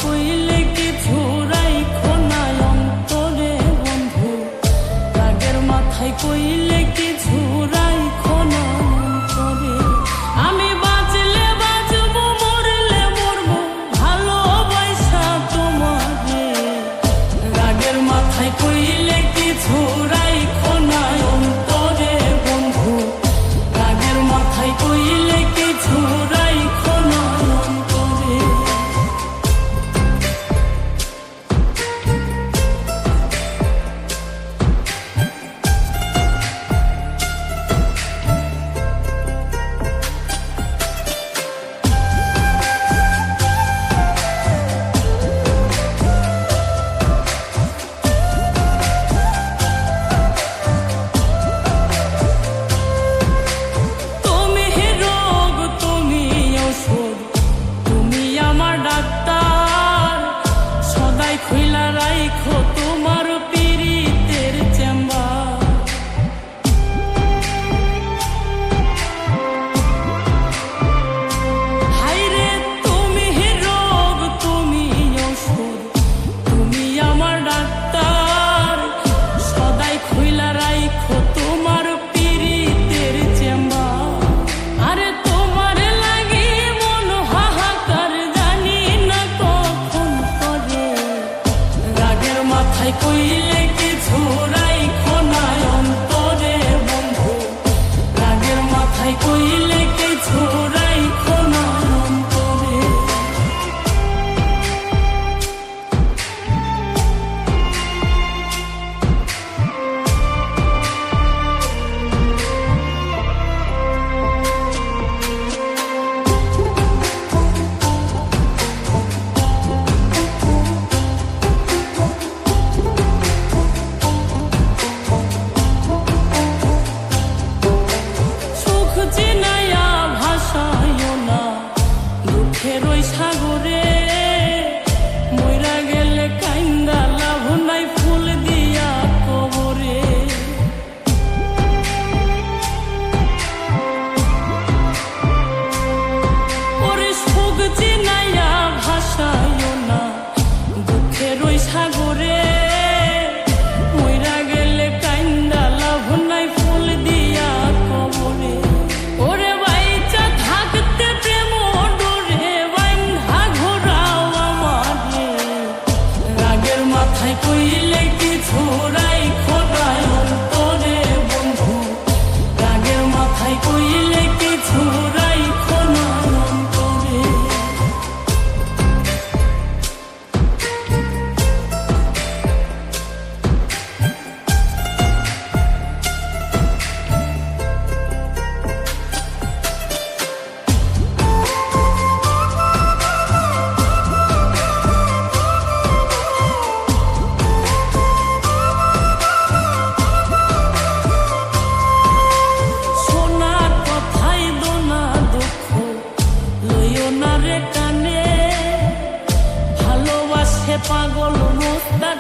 কইলে কিছু রাইখো না অন্তরে বন্ধু, রাগের মাথায় কইলে কিছু রাইখো না অন্তরে। আমি বাঁচলে বাঁচবো, মরলে মরবো, ভালোবাসা তোমারে। রাগের মাথায় কইলে কিছু রাইখো না অন্তরে বন্ধু, রাগের মাথায় কইলে কিছু রাইখো না অন্তরে। খুইলা রাইখো তোমার পীড়িতের চেম্বার। হায়রে তুমি রোগ, তুমি ওষুধ, তুমি আমার ডাক্তার। সদাই খুইলা রাইখো তোমার পীড়িতের চেম্বার। আরে তোমার লাগি মন হাহাকার, জানি না কখন করে। রাগের মাথায় কইলে কিছু রাইখো না অন্তরে বন্ধু, রাগের মাথায় কইলে কিছু রাইখো না অন্তরে। চিনাইয়া ভাসাইও না দুঃখের ওই সাগরে, মইরা গেলে কাইন্দা লাভ নাই ফুল দিয়া কবরে। ওরে সুখ চিনাইয়া ভাসাইও না দুঃখের ওই সাগরে, মইরা গেলে কাইন্দা লাভ নাই ফুল দিয়া কবরে। ওরে বাইচা থাকতে প্রেম ডোরে বান্ধা ঘোরাও আমারে। রাগের মাথায় কইলে কিছু রাইখো না অন্তরে বন্ধু, রাগের মাথায় কইলে কিছু রাইখো না অন্তরে। পাগল মোস্তাক